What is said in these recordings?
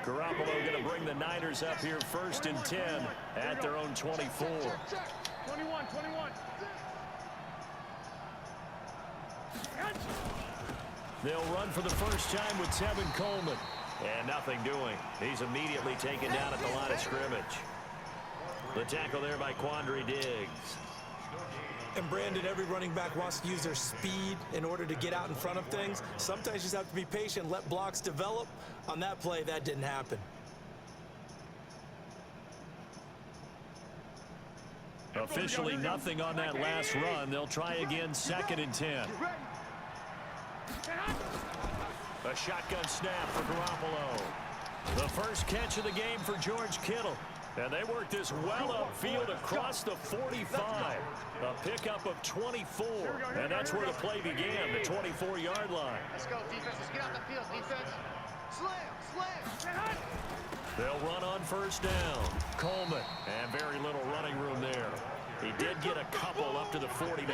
Garoppolo going to bring the Niners up here 1st and 10 at their own 24. 21. They'll run for the first time with Tevin Coleman. And nothing doing. He's immediately taken down at the line of scrimmage. The tackle there by Quandre Diggs. And Brandon, every running back wants to use their speed in order to get out in front of things. Sometimes you just have to be patient, let blocks develop. On that play, that didn't happen. Officially nothing on that last run. They'll try again 2nd and 10. A shotgun snap for Garoppolo. The first catch of the game for George Kittle. And they work this well upfield across the 45. A pickup of 24. And that's where the play began, the 24-yard line. Let's go, defense. Let's get out the field, defense. Slam. They'll run on 1st down. Coleman. And very little running room there. He did get a couple up to the 49.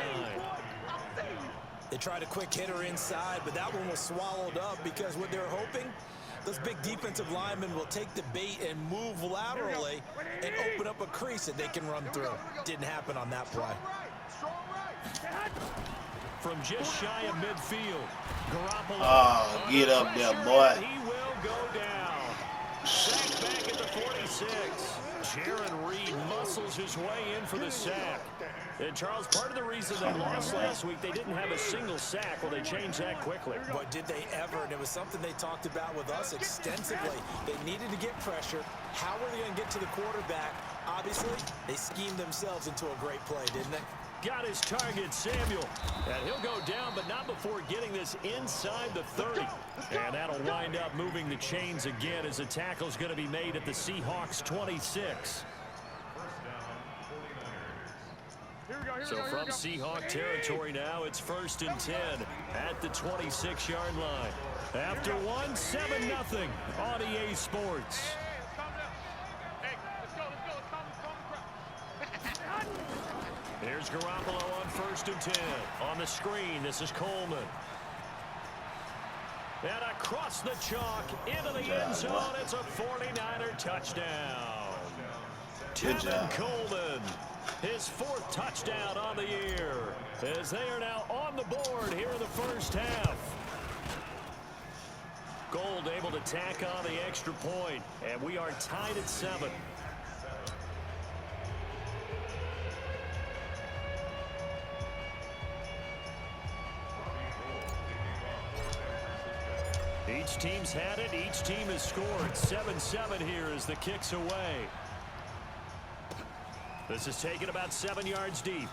They tried a quick hitter inside, but that one was swallowed up because what they're hoping, those big defensive linemen will take the bait and move laterally and open up a crease that they can run through. Didn't happen on that play. From just shy of midfield, Garoppolo. Oh, get up there, boy. He will go down. Sacked back at the 46. Jaron Reed muscles his way in for the sack. And Charles, part of the reason they lost last week, they didn't have a single sack. Well, they changed that quickly. But did they ever? And it was something they talked about with us extensively. They needed to get pressure. How were they going to get to the quarterback? Obviously, they schemed themselves into a great play, didn't they? Got his target, Samuel. And he'll go down, but not before getting this inside the 30. And that'll wind up moving the chains again as the tackle's going to be made at the Seahawks 26. So from Seahawk territory now, it's 1st and 10 at the 26-yard line. After one, 7-0 on EA Sports. Here's Garoppolo on 1st and 10. On the screen, this is Coleman. And across the chalk, into the end zone, it's a 49er touchdown. Tevin Coleman, his 4th touchdown on the year, as they are now on the board here in the first half. Gold able to tack on the extra point, and we are tied at 7. Each team's had it. Each team has scored. 7-7 here as the kick's away. This is taken about 7 yards deep.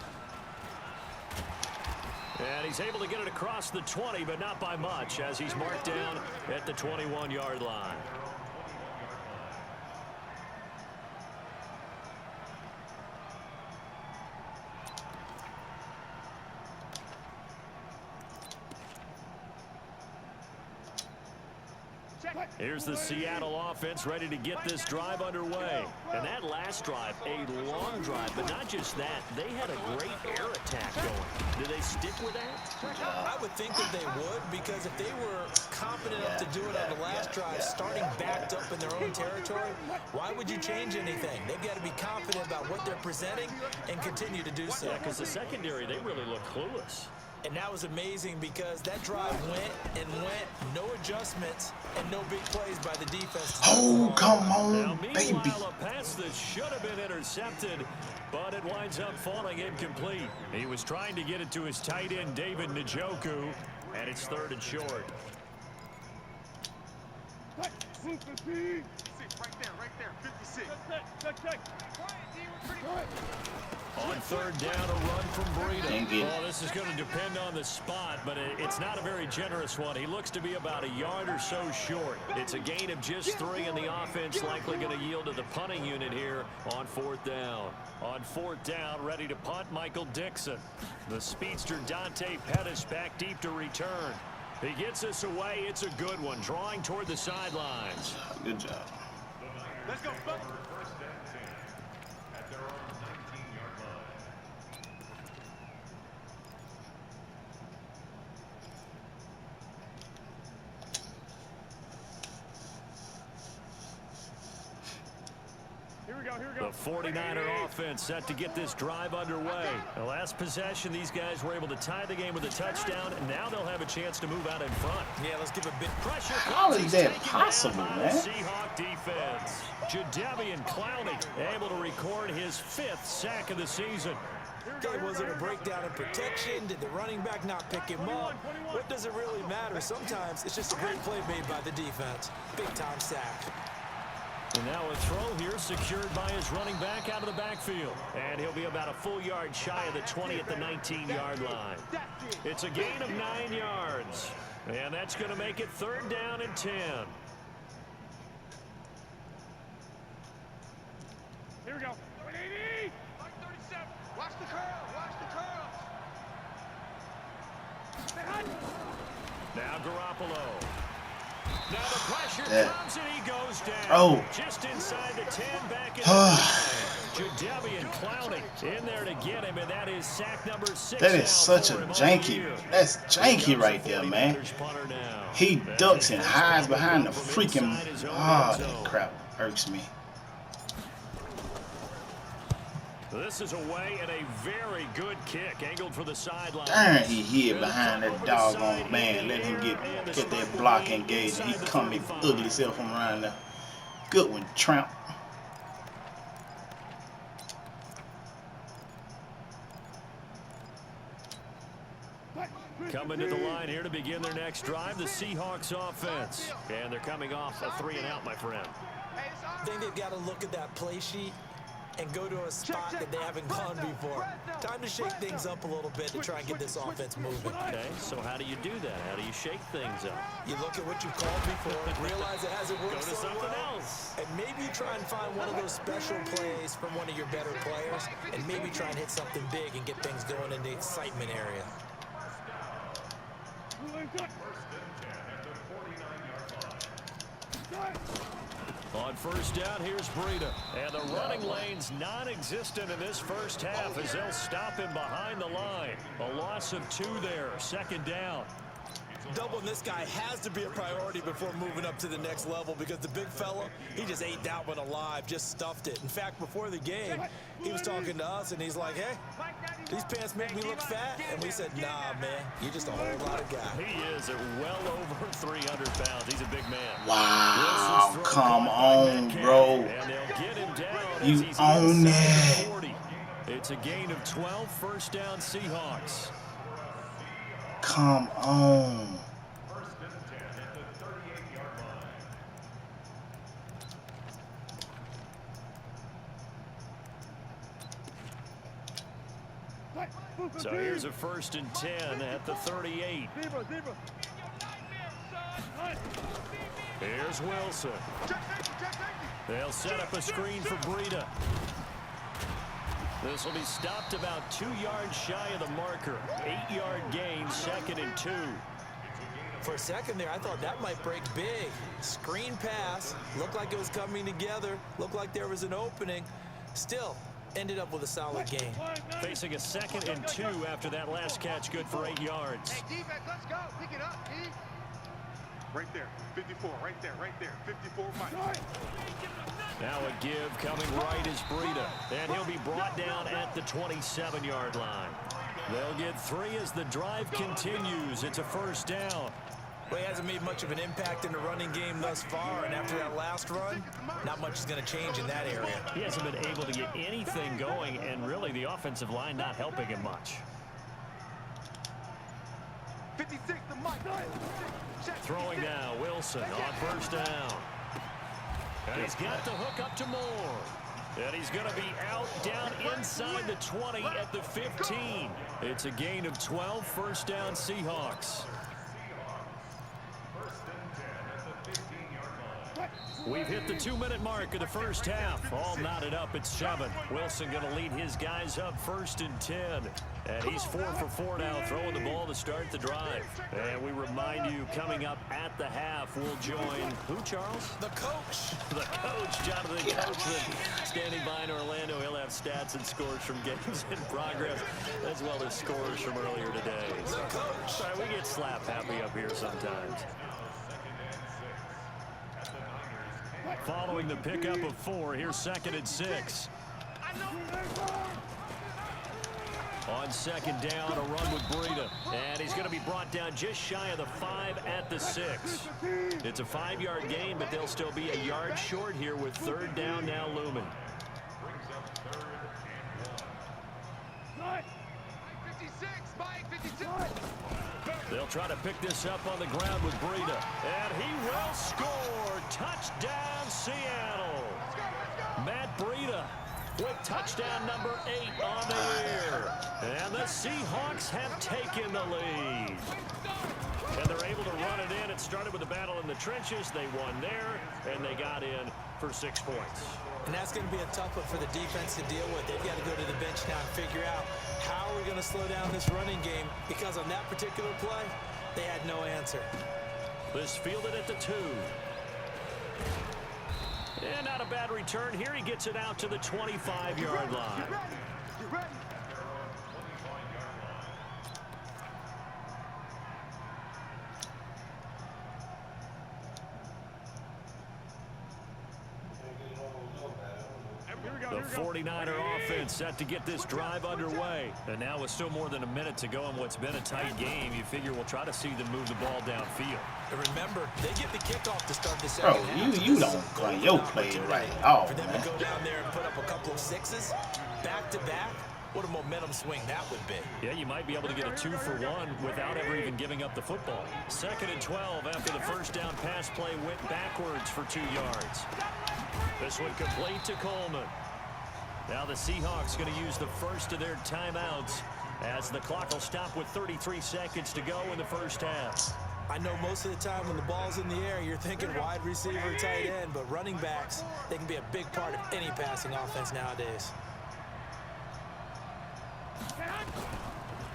And he's able to get it across the 20, but not by much, as he's marked down at the 21-yard line. Here's the Seattle offense ready to get this drive underway. And that last drive, a long drive, but not just that. They had a great air attack going. Do they stick with that? I would think that they would, because if they were confident enough to do it on the last drive, starting backed up in their own territory, why would you change anything? They've got to be confident about what they're presenting and continue to do so. Yeah, because the secondary, they really look clueless. And that was amazing because that drive went and went, no adjustments and no big plays by the defense. Oh, come on, now, baby. Meanwhile, a pass that should have been intercepted, but it winds up falling incomplete. He was trying to get it to his tight end, David Njoku, and it's 3rd and short. Right there, 56. On 3rd down, a run from Breida. Oh, this is going to depend on the spot, but it's not a very generous one. He looks to be about a yard or so short. It's a gain of just 3, and the offense likely going to yield to the punting unit here on 4th down. On 4th down, ready to punt, Michael Dixon. The speedster Dante Pettis back deep to return. He gets this away. It's a good one, drawing toward the sidelines. Good job. Let's go. The 49er offense set to get this drive underway. The last possession, these guys were able to tie the game with a touchdown, and now they'll have a chance to move out in front. Yeah, let's give a bit Pressure. How is that possible, man? Seahawks defense. Jadeveon Clowney able to record his 5th sack of the season. Okay, was it a breakdown in protection? Did the running back not pick him up? What does it really matter? Sometimes it's just a great play made by the defense. Big-time sack. And now a throw here secured by his running back out of the backfield. And he'll be about a full yard shy of the 20 at the 19-yard line. It's a gain of 9 yards. And that's going to make it 3rd down and 10. Here we go. 180. Watch the curl. Watch the curl. Now Garoppolo. Now the pressure comes and he goes down. Oh. Just inside the 10, back in the 9. Jadeveon Clowney in there to get him, and that is sack number 6. That is such a janky. That's janky right there, man. He ducks and hides behind the freaking. Oh, that crap irks me. This is away and a very good kick, angled for the sideline. Darn, he hid behind that doggone man. Let him get that block engaged, and he come his ugly self from around there. Good one, Tramp. Coming to the line here to begin their next drive, the Seahawks offense. And they're coming off a 3-and-out, my friend. I think they've got to look at that play sheet and go to a spot that they haven't gone before. Time to shake things up a little bit to try and get this offense moving. Okay, so how do you do that? How do you shake things up? You look at what you've called before, realize it hasn't worked Go to so something well, else. and maybe try and find one of those special plays from one of your better players, and maybe try and hit something big and get things going in the excitement area. On 1st down, here's Breida. And the running lane's non-existent in this first half as they'll stop him behind the line. A loss of 2 there, 2nd down. Doubling this guy has to be a priority before moving up to the next level, because the big fella, he just ate that one alive, just stuffed it. In fact, before the game, he was talking to us, and he's like, hey, these pants make me look fat. And we said, nah, man, you're just a whole lot of guy. He is at well over 300 pounds. He's a big man. Wow, come on, bro. And they'll get him down You as he's own inside it. the 40. It's a gain of 12, 1st down Seahawks. Come on. So here's a 1st and 10 at the 38. Here's Wilson. They'll set up a screen for Breida. This will be stopped about 2 yards shy of the marker. 8-yard gain, 2nd and 2. For a second there, I thought that might break big. Screen pass, looked like it was coming together, looked like there was an opening. Still, ended up with a solid gain. Facing a 2nd and 2 after that last catch, good for 8 yards. Hey, defense, let's go. Pick it up, D. Right there, 54, right there, 54, Mike. Now a give coming right is Breida, and he'll be brought down at the 27-yard line. They'll get 3 as the drive continues. It's a 1st down. Well, he hasn't made much of an impact in the running game thus far, and after that last run, not much is going to change in that area. He hasn't been able to get anything going, and really the offensive line not helping him much. 56 to Mike. Throwing now, Wilson on 1st down. And he's got the hook up to Moore. And he's going to be out down inside the 20 at the 15. It's a gain of 12, 1st down Seahawks. We've hit the 2-minute mark of the first half. All knotted up at 7. Wilson going to lead his guys up 1st and 10. And he's 4 for 4 now, throwing the ball to start the drive. And we remind you, coming up at the half, we'll join who, Charles? The coach. The coach, Jonathan Coachman, standing by in Orlando. He'll have stats and scores from games in progress, as well as scores from earlier today. So, sorry, we get slap happy up here sometimes. Following the pickup of 4, here's 2nd and 6. On 2nd down, a run with Breida. And he's going to be brought down just shy of the 5 at the 6. It's a 5-yard gain, but they'll still be a yard short here with 3rd down now looming. 56, Mike, 56. They'll try to pick this up on the ground with Breida. And he will score. Touchdown, Seattle. Matt Breida with touchdown number 8 on the year. And the Seahawks have taken the lead. And they're able to run it in. It started with a battle in the trenches. They won there, and they got in for 6 points. And that's going to be a tough one for the defense to deal with. They've got to go to the bench now and figure out how we're going to slow down this running game, because on that particular play, they had no answer. This fielded at the 2. And not a bad return here. He gets it out to the 25-yard line. Get ready. The 49er offense set to get this drive underway. And now with still more than a minute to go in what's been a tight game, you figure we'll try to see them move the ball downfield. And remember, they get the kickoff to start the Bro, second half. you don't play your play right at all, For them man. to go down there and put up a couple of 6s back-to-back, what a momentum swing that would be. Yeah, you might be able to get a 2-for-1 without ever even giving up the football. 2nd and 12 after the first down pass play went backwards for 2 yards. This one complete to Coleman. Now the Seahawks going to use the first of their timeouts as the clock will stop with 33 seconds to go in the first half. I know most of the time when the ball's in the air, you're thinking wide receiver, tight end, but running backs, they can be a big part of any passing offense nowadays.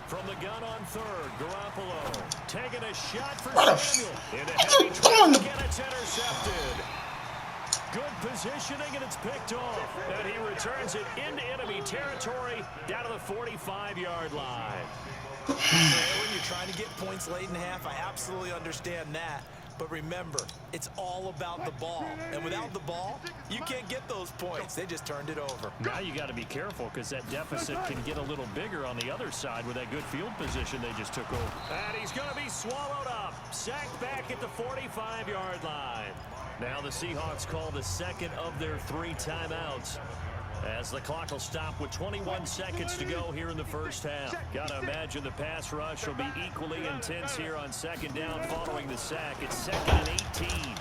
From the gun on 3rd, Garoppolo taking a shot for What Samuel. In a what heavy you doing? traffic, and it's intercepted. Good positioning, and it's picked off. And he returns it into enemy territory down to the 45-yard line. When you're trying to get points late in the half, I absolutely understand that. But remember, it's all about the ball. And without the ball, you can't get those points. They just turned it over. Now you got to be careful because that deficit can get a little bigger on the other side with that good field position they just took over. And he's going to be swallowed up. Sacked back at the 45-yard line. Now the Seahawks call the second of their 3 timeouts as the clock will stop with 21 seconds to go here in the first half. Got to imagine the pass rush will be equally intense here on 2nd down following the sack. It's 2nd and 18.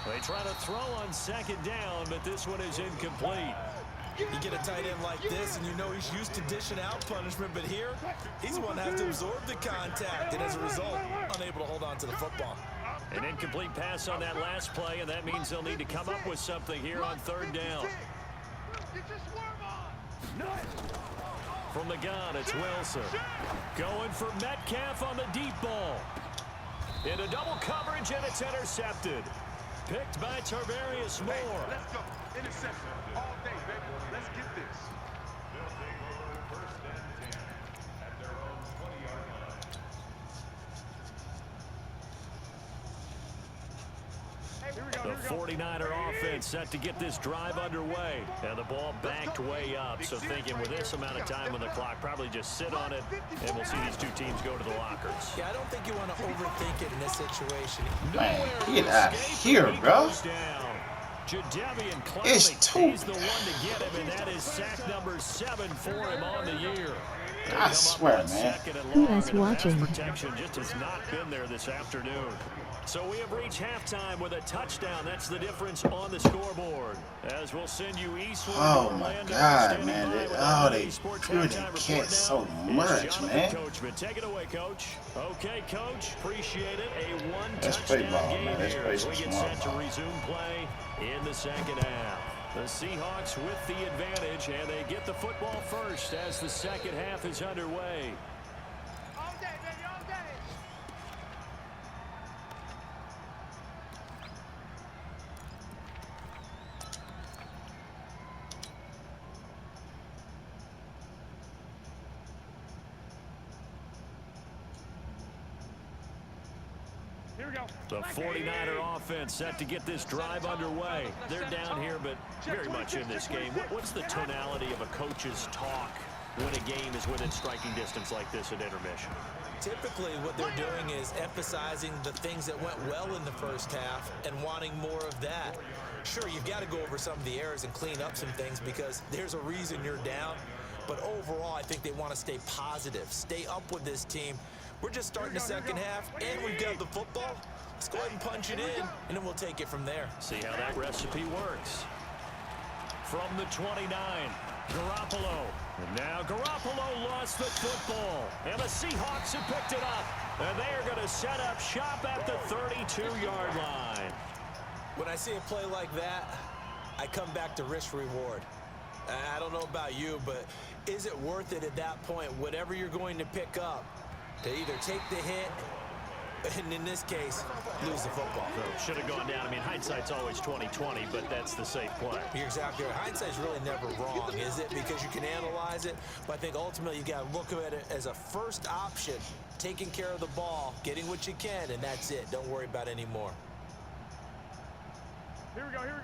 They try to throw on 2nd down, but this one is incomplete. You get a tight end like this, and you know he's used to dishing out punishment, but here, he's the one that has to absorb the contact, and as a result, unable to hold on to the football. An incomplete pass on that last play, and that means they'll need to come up with something here on 3rd down. From the gun, it's Wilson. Going for Metcalf on the deep ball. Into double coverage, and it's intercepted. Picked by Tarvarius Moore. Hey, let's go. Interception all day, baby. Let's get this. The 49er offense set to get this drive underway. And the ball backed way up. So thinking with this amount of time on the clock, probably just sit on it, and we'll see these 2 teams go to the lockers. Yeah, I don't think you want to overthink it in this situation. Man, get out of here, bro. It's 2. He's the one to get him, and that is sack number 7 for him on the year. I swear, man. Who is watching? Protection just has not been there this afternoon. So we have reached halftime with a touchdown. That's the difference on the scoreboard. As we'll send you eastward. Oh my God, man! They pure cat so much, man. Coachman, take it away, Coach. Okay, Coach. Appreciate it. A Let's play one-touchdown ball, game man. Let's here play as some we get small set to ball. resume play in the second half. The Seahawks with the advantage, and they get the football first as the second half is underway. All day, baby, all day. Here The 49er offense set to get this drive underway. They're down here, but very much in this game. What's the tonality of a coach's talk when a game is within striking distance like this at intermission? Typically, what they're doing is emphasizing the things that went well in the first half and wanting more of that. Sure, you've got to go over some of the errors and clean up some things because there's a reason you're down. But overall, I think they want to stay positive, stay up with this team. We're just starting the second half, and we've got the football. Let's go ahead and punch it in, and then we'll take it from there. See how that recipe works. From the 29, Garoppolo. And now Garoppolo lost the football. And the Seahawks have picked it up. And they are going to set up shop at the 32-yard line. When I see a play like that, I come back to risk-reward. I don't know about you, but is it worth it at that point, whatever you're going to pick up, to either take the hit, and in this case, lose the football? Should have gone down. I mean, hindsight's always 20/20, but that's the safe play. You're exactly right. Hindsight's really never wrong, is it? Because you can analyze it, but I think ultimately you got to look at it as a first option, taking care of the ball, getting what you can, and that's it. Don't worry about any more.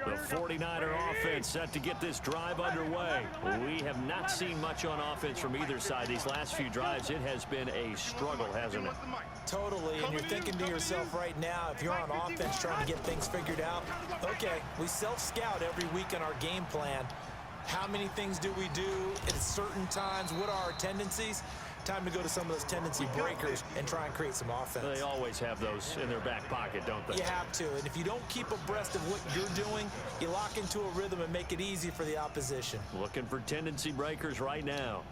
The 49er offense set to get this drive underway. We have not seen much on offense from either side. These last few drives, it has been a struggle, hasn't it? Totally, and you're thinking to yourself right now, if you're on offense trying to get things figured out, okay, we self-scout every week in our game plan. How many things do we do at certain times? What are our tendencies? Time to go to some of those tendency breakers and try and create some offense. They always have those in their back pocket, don't they? You have to, and if you don't keep abreast of what you're doing, you lock into a rhythm and make it easy for the opposition. Looking for tendency breakers right now.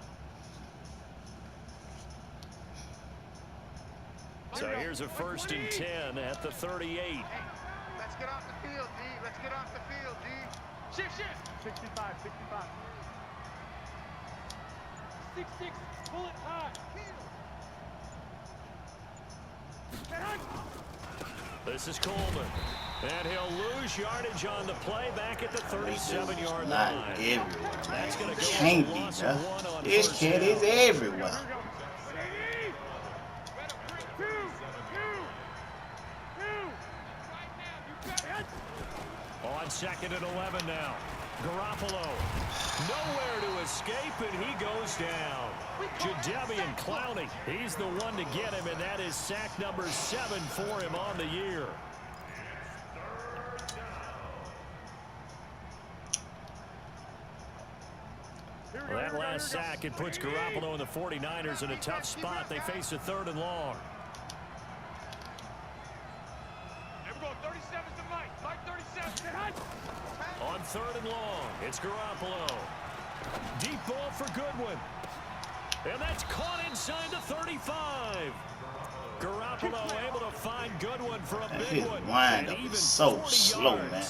So here's a 1st and 10 at the 38. Hey, let's get off the field, D. Let's get off the field, D. Shift. 65. 6-6. Pull it high. This is Coleman. And he'll lose yardage on the play back at the 37-yard Not line. everywhere, That's man. going to go Can't for a be, loss huh? of 1 on This first kid down. is everywhere. On 2nd and 11 now. Garoppolo. Nowhere to escape, and he goes down. Jadeveon Clowney. He's the one to get him, and that is sack number 7 for him on the year. Well, that last sack, it puts Garoppolo and the 49ers in a tough spot. They face a 3rd and long. On 3rd and long, it's Garoppolo. Deep ball for Goodwin. And that's caught inside the 35. Garoppolo able to find Goodwin for a big His one. windup is so slow, man.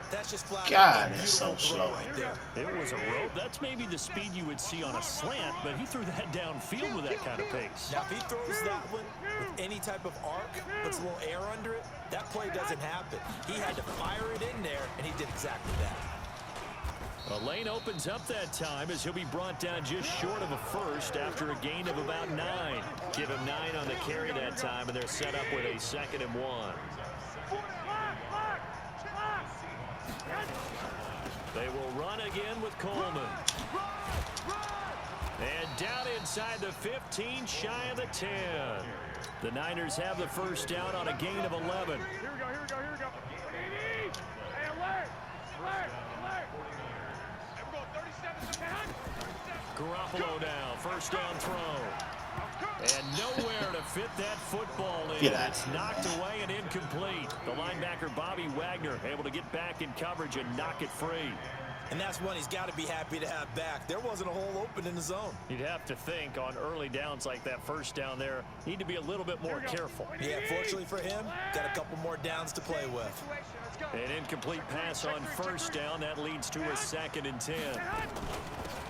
That's just flat God, out it's so slow. right there. It was a rope. That's maybe the speed you would see on a slant, but he threw that downfield with that kind of pace. Now, if he throws that one with any type of arc, puts a little air under it, that play doesn't happen. He had to fire it in there, and he did exactly that. A lane opens up that time as he'll be brought down just short of a first after a gain of about 9. Give him 9 on the carry that time, and they're set up with a 2nd and 1. They will run again with Coleman. And down inside the 15, shy of the 10. The Niners have the first down on a gain of 11. Here we go. Hey, alert. And we're going 37. Garoppolo down, first down throw. And nowhere to fit that football in. Get out. It's knocked away and incomplete. The linebacker, Bobby Wagner, able to get back in coverage and knock it free. And that's one he's got to be happy to have back. There wasn't a hole open in the zone. You'd have to think on early downs like that first down there, need to be a little bit more careful. Yeah, fortunately for him, got a couple more downs to play with. An incomplete pass on first down. That leads to a 2nd and 10.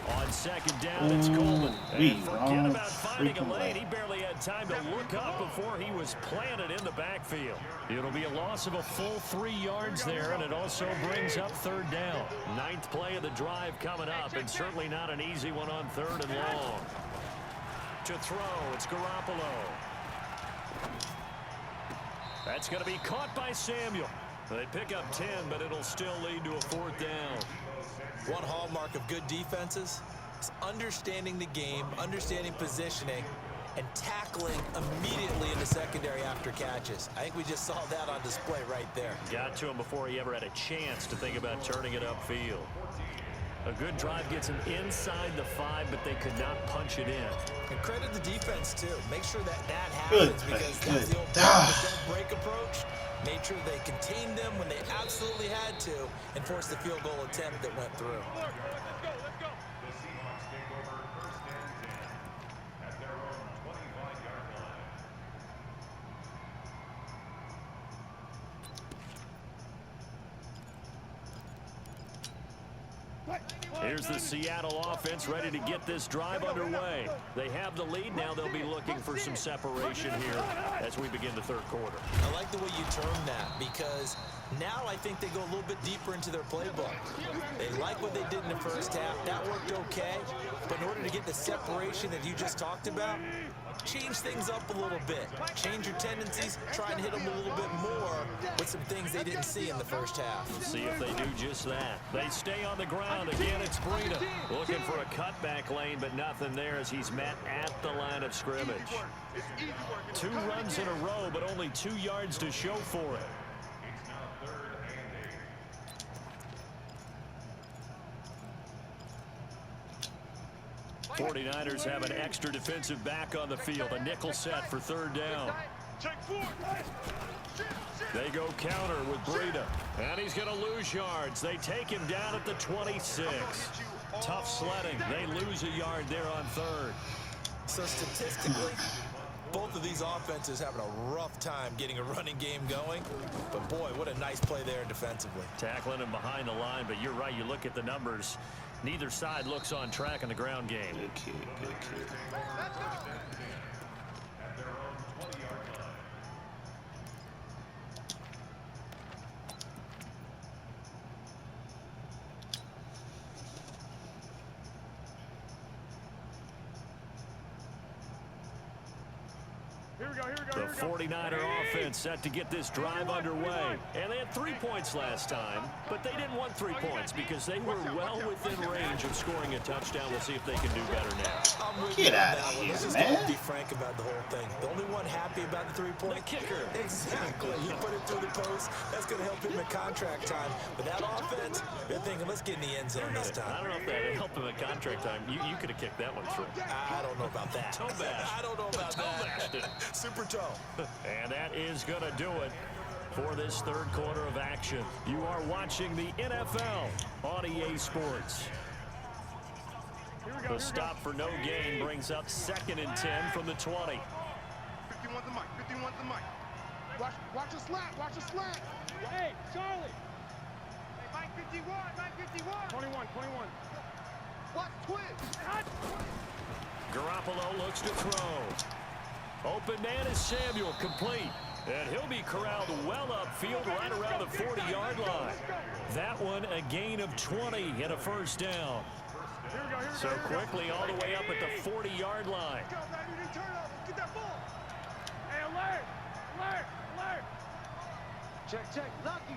On 2nd down, it's Coleman. And forget about finding a lane. He barely had time to look up before he was planted in the backfield. It'll be a loss of a full 3 yards there, and it also brings up 3rd down. 9th play of the drive coming up, and certainly not an easy one on 3rd and long. To throw, it's Garoppolo. That's going to be caught by Samuel. They pick up 10, but it'll still lead to a 4th down. One hallmark of good defenses is understanding the game, understanding positioning, and tackling immediately in the secondary after catches. I think we just saw that on display right there. Got to him before he ever had a chance to think about turning it upfield. A good drive gets him inside the 5, but they could not punch it in. And credit the defense, too. Make sure that happens because that's the old don't break approach. Made sure they contained them when they absolutely had to and forced the field goal attempt that went through. Here's the Seattle offense ready to get this drive underway. They have the lead. Now they'll be looking for some separation here as we begin the 3rd quarter. I like the way you term that because now I think they go a little bit deeper into their playbook. They like what they did in the first half. That worked okay. But in order to get the separation that you just talked about, change things up a little bit. Change your tendencies. Try and hit them a little bit more with some things they didn't see in the first half. We'll see if they do just that. They stay on the ground. Again, it's Breida looking for a cutback lane, but nothing there as he's met at the line of scrimmage. 2 runs in a row, but only 2 yards to show for it. '49ers have an extra defensive back on the field. A nickel set for 3rd down. They go counter with Breida. And he's going to lose yards. They take him down at the 26. Tough sledding. They lose a yard there on 3rd. So statistically, both of these offenses having a rough time getting a running game going. But boy, what a nice play there defensively. Tackling him behind the line, but you're right. You look at the numbers. Neither side looks on track in the ground game. Good kid, good kid. The 49er offense set to get this drive underway. And they had 3 points last time, but they didn't want 3 points because they were well within range of scoring a touchdown. We'll see if they can do better now. Get out of here, Let's just man. be frank about the whole thing. The only one happy about the 3-point kicker. Exactly. You put it through the post. That's going to help him at contract time. But that offense, they're thinking, let's get in the end zone this time. I don't know if that helped him at contract time. You could have kicked that one through. I don't know about that. Toe bash. I don't know about that. Super toe. And that is going to do it for this 3rd quarter of action. You are watching the NFL on EA Sports. The stop for no gain brings up 2nd and 10 from the 20. 51's the mic. 51's the mic. Watch a slant. Watch a slant. Hey, Charlie. Hey, Mike 51. Mike 51. 21. Watch twist. Garoppolo looks to throw. Open man is Samuel, complete. And he'll be corralled well upfield right around the 40-yard line. That one a gain of 20 and a 1st down. So quickly all the way up at the 40-yard line. Get that ball. Hey, alert. Check. Lucky.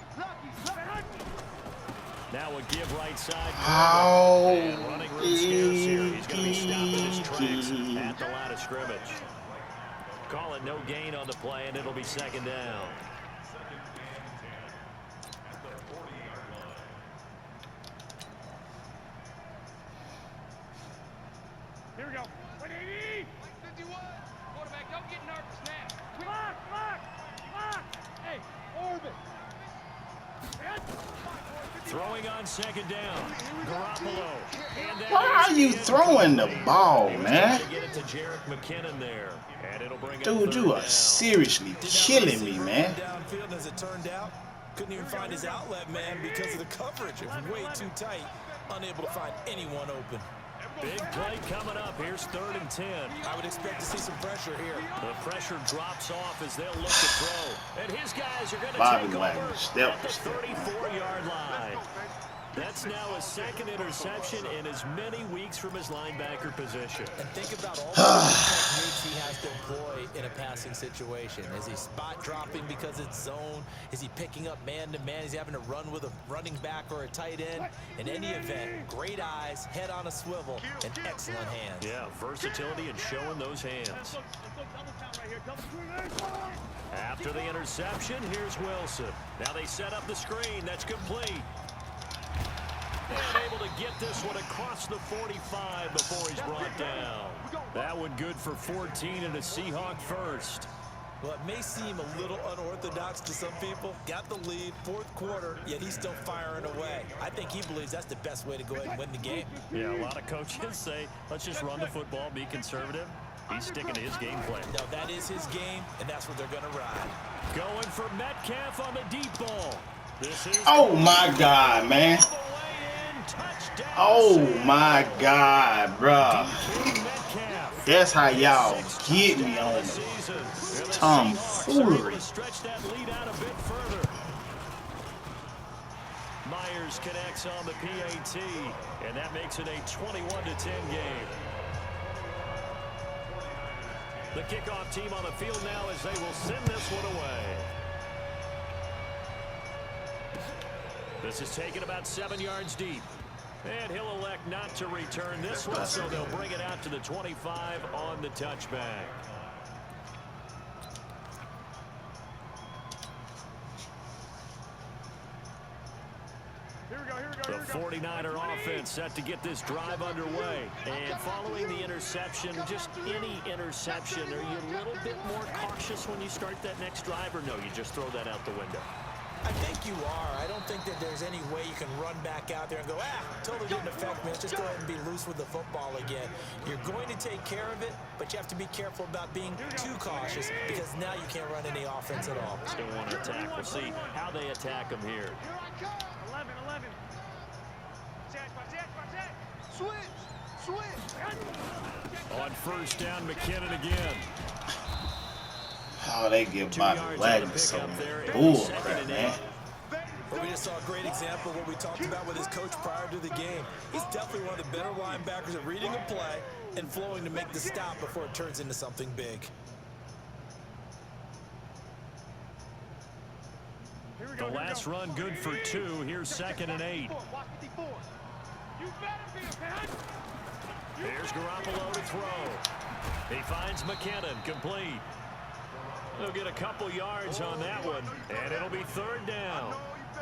Now a give right side. Oh, And running room scarce here. He's going to be stopped in his tracks at the line of scrimmage. Call it no gain on the play, and it'll be 2nd down. Here we go. 180. 51. Quarterback, don't get nervous now. Lock. Hey, orbit. Throwing on 2nd down. Garoppolo. And that Why are you throwing the ball, man? Get it to Jerick McKinnon there. And it'll bring Dude, you are seriously killing me, man. Downfield, as it turned out, couldn't even find his outlet man because of the coverage. It was way too tight, unable to find anyone open. Big play coming up. Here's 3rd and 10. I would expect to see some pressure here. The pressure drops off as they'll look to throw. And his guys are going to Bobby take Wagner, over step at the for step. 34-yard line. That's now his second interception in as many weeks from his linebacker position. And think about all the techniques he has to employ in a passing situation. Is he spot dropping because it's zone? Is he picking up man-to-man? Is he having to run with a running back or a tight end? In any event, great eyes, head on a swivel, and excellent hands. Yeah, versatility and showing those hands. After the interception, here's Wilson. Now they set up the screen. That's complete. And able to get this one across the 45 before he's brought down. That one good for 14 and a Seahawk first. Well, it may seem a little unorthodox to some people. Got the lead, fourth quarter, yet he's still firing away. I think he believes that's the best way to go ahead and win the game. Yeah, a lot of coaches say, let's just run the football, be conservative. He's sticking to his game plan. No, that is his game, and that's what they're going to ride. Going for Metcalf on the deep ball. This is Oh my God, man. Oh my God, bruh. That's how y'all get me on the tomfoolery. Myers connects on the PAT, and that makes it a 21-10 game. The kickoff team on the field now as they will send this one away. This is taken about 7 yards deep. And he'll elect not to return this one, so they'll bring it out to the 25 on the touchback. The 49er offense set to get this drive underway. And following the interception, just any interception, are you a little bit more cautious when you start that next drive, or no, you just throw that out the window? I think you are. I don't think that there's any way you can run back out there and go, totally didn't affect me. Let's just go ahead and be loose with the football again. You're going to take care of it, but you have to be careful about being too cautious because now you can't run any offense at all. Still want to attack. We'll see how they attack them here. 11. Switch. On first down, McKinnon again. Oh, they give Bobby Wagner some bull crap, man. Well, we just saw a great example of what we talked about with his coach prior to the game. He's definitely one of the better linebackers at reading a play and flowing to make the stop before it turns into something big. The last run good for 2. Here's 2nd and 8. Here's Garoppolo to throw. He finds McKinnon, complete. They'll get a couple yards on that one, and it'll be 3rd down.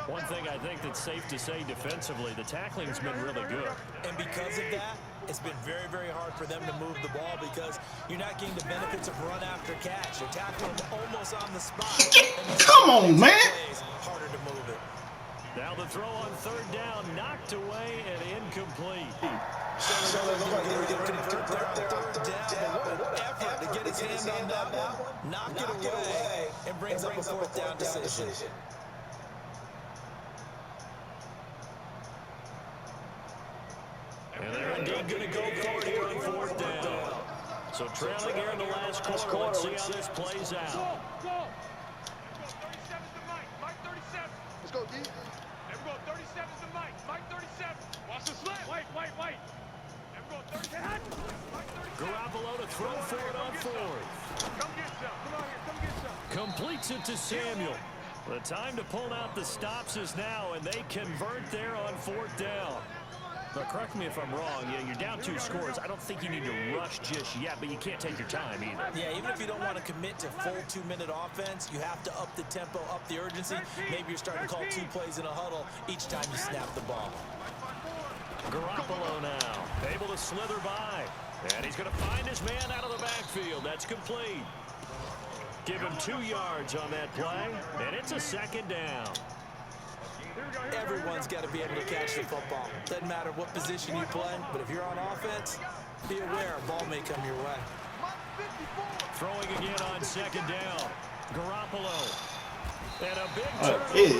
One thing I think that's safe to say defensively, the tackling's been really good. And because of that, it's been very, very hard for them to move the ball because you're not getting the benefits of run after catch. You're tackling almost on the spot. Come on, man. Harder to move it. Now the throw on 3rd down, knocked away and incomplete. So they're going to convert their 3rd down. What effort to get his hand on that one, knock it away, and brings up a 4th down decision. And they're indeed going to go for it here on 4th down. So trailing here in the last quarter. Let's see how this plays out. Let's go, D. And we're going 37 to Mike. Mike 37. Watch the slip. Wait. And we're going 37. Garoppolo to throw for it on 4th. Come get some. Come on here. Come get some. Completes it to Samuel. The time to pull out the stops is now, and they convert there on 4th down. Now, correct me if I'm wrong. Yeah, you're down 2 scores. I don't think you need to rush just yet, but you can't take your time either. Yeah, even if you don't want to commit to full 2-minute offense, you have to up the tempo, up the urgency. Maybe you're starting to call 2 plays in a huddle each time you snap the ball. Garoppolo now, able to slither by. And he's going to find his man out of the backfield. That's complete. Give him 2 yards on that play, and it's a 2nd down. Everyone's got to be able to catch the football. Doesn't matter what position you play, but if you're on offense, be aware a ball may come your way. Throwing again on 2nd down. Garoppolo. And a big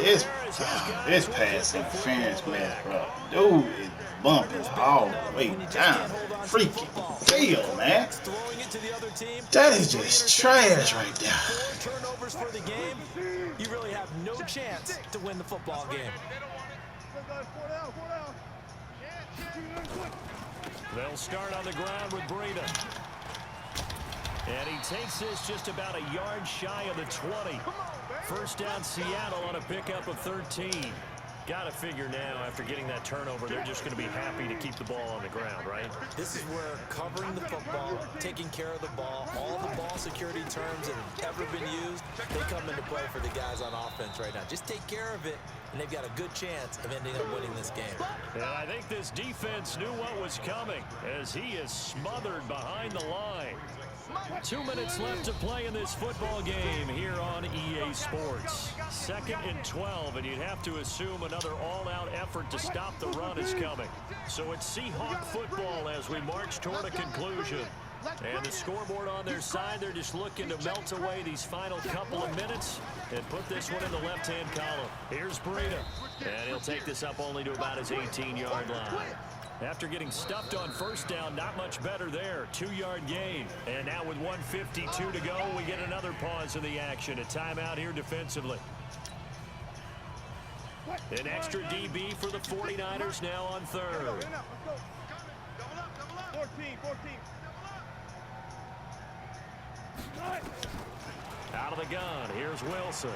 It's pass interference, man, bro. Dude is bumping all the way down. Freaking field, man. That is just trash right there. 4 turnovers for the game. You really have no chance to win the football game. They'll start on the ground with Breida. And he takes this just about a yard shy of the 20. First down Seattle on a pickup of 13. Got to figure now, after getting that turnover, they're just going to be happy to keep the ball on the ground, right? This is where covering the football, taking care of the ball, all the ball security terms that have ever been used, they come into play for the guys on offense right now. Just take care of it, and they've got a good chance of ending up winning this game. And I think this defense knew what was coming as he is smothered behind the line. 2 minutes left to play in this football game here on EA Sports. 2nd and 12, and you'd have to assume another all-out effort to stop the run is coming. So it's Seahawk football as we march toward a conclusion. And the scoreboard on their side, they're just looking to melt away these final couple of minutes and put this one in the left-hand column. Here's Breida, and he'll take this up only to about his 18-yard line. After getting stuffed on first down, not much better there. 2-yard gain. And now with 1:52 to go, we get another pause in the action. A timeout here defensively. An extra DB for the 49ers now on third. 14. Out of the gun, here's Wilson.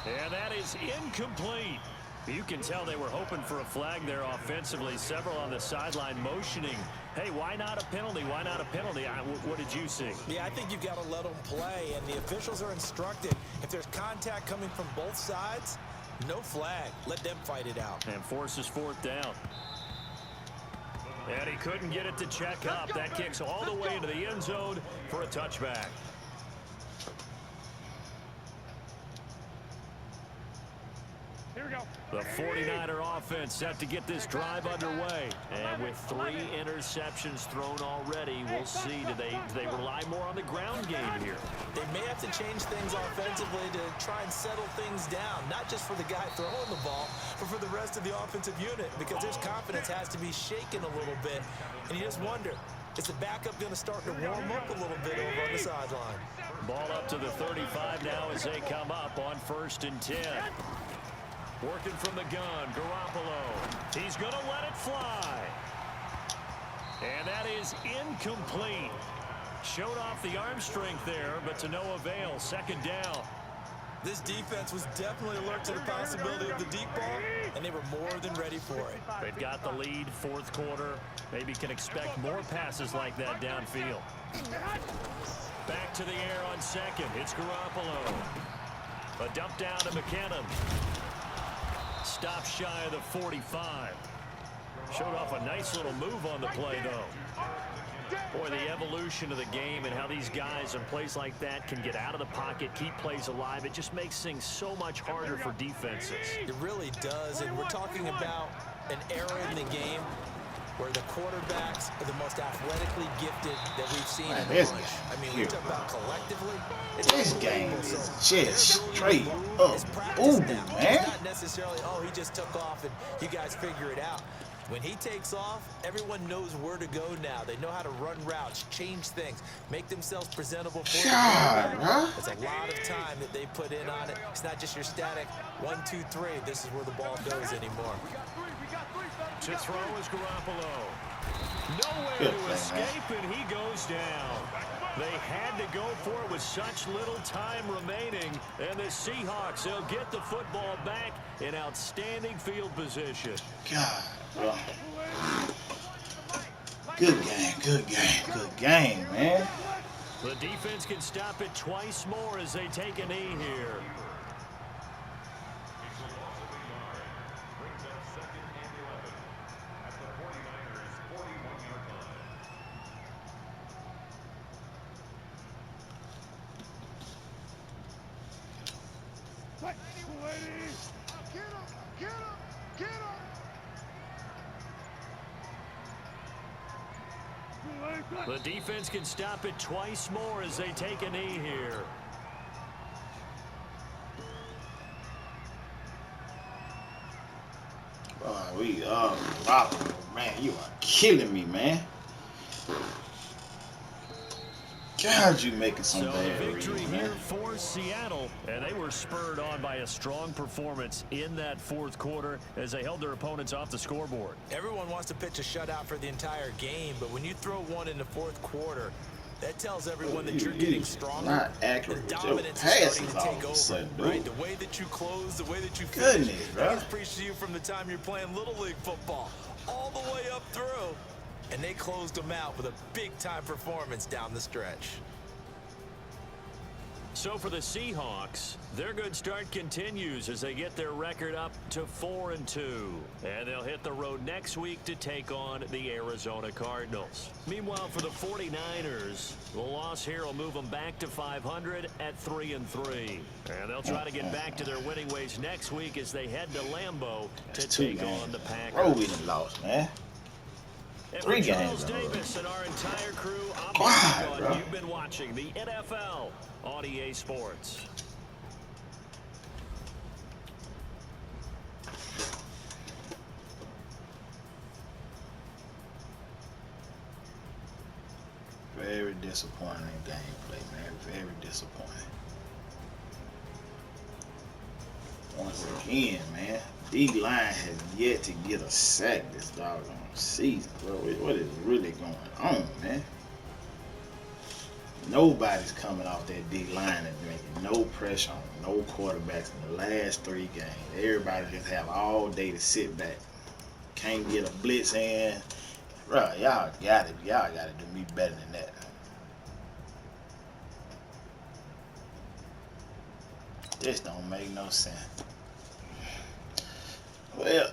And that is incomplete. You can tell they were hoping for a flag there offensively. Several on the sideline motioning. Hey, why not a penalty? Why not a penalty? What did you see? Yeah, I think you've got to let them play, and the officials are instructed. If there's contact coming from both sides, no flag. Let them fight it out. And forces 4th down. And he couldn't get it to check up. That kicks all the way into the end zone for a touchback. Here we go. The 49er offense set to get this drive underway. And with 3 interceptions thrown already, we'll see. Do they rely more on the ground game here? They may have to change things offensively to try and settle things down, not just for the guy throwing the ball, but for the rest of the offensive unit, because their confidence has to be shaken a little bit. And you just wonder, is the backup going to start to warm up a little bit over on the sideline? Ball up to the 35 now as they come up on 1st and 10. Working from the gun, Garoppolo. He's going to let it fly. And that is incomplete. Showed off the arm strength there, but to no avail. 2nd down. This defense was definitely alert to the possibility of the deep ball, and they were more than ready for it. They've got the lead, 4th quarter. Maybe can expect more passes like that downfield. Back to the air on 2nd. It's Garoppolo. A dump down to McKinnon. Stop shy of the 45. Showed off a nice little move on the play, though. Boy, the evolution of the game and how these guys in plays like that can get out of the pocket, keep plays alive, it just makes things so much harder for defenses. It really does, and we're talking about an era in the game where the quarterbacks are the most athletically gifted that we've seen in the bunch. I mean, we talk about collectively. This game is just straight up. Ooh, man. It's not necessarily, oh, he just took off and you guys figure it out. When he takes off, everyone knows where to go now. They know how to run routes, change things, make themselves presentable for the quarterback. There's a lot of time that they put in on it. It's not just your static 1, 2, 3. This is where the ball goes anymore. To throw is Garoppolo. Nowhere to escape, and he goes down. They had to go for it with such little time remaining, and the Seahawks, they'll get the football back in outstanding field position. God, bro. Good game, man. The defense can stop it twice more as they take a knee here. The defense can stop it twice more as they take a knee here. Man, you are killing me, man. God, you making some So bad the victory reads, here man. for Seattle, and they were spurred on by a strong performance in that fourth quarter as they held their opponents off the scoreboard. Everyone wants to pitch a shutout for the entire game, but when you throw one in the fourth quarter, that tells everyone that you're getting stronger. Not accurate The with your dominance is starting passes to all take of a over, sudden, dude. right? The way that you close, the way that you finish, Goodness, bro. that gets preached to you from the time you're playing Little League football all the way up through. And they closed them out with a big-time performance down the stretch. So for the Seahawks, their good start continues as they get their record up to 4-2. And they'll hit the road next week to take on the Arizona Cardinals. Meanwhile, for the 49ers, the loss here will move them back to 500 at 3-3. And they'll try to get back to their winning ways next week as they head to Lambeau to take on the Packers. Bro, we done lost, man. And 3 for Charles games. Davis and our entire crew, I'm God, Bobby bro. You've been watching the NFL on EA Sports. Very disappointing gameplay, man. Very disappointing. Once again, man, D-line has yet to get a sack this doggone season, bro. What is really going on, man? Nobody's coming off that D-line and making no pressure on no quarterbacks in the last 3 games. Everybody just have all day to sit back. Can't get a blitz in. Bro, y'all got it. Y'all got to do me better than that. This don't make no sense. Well,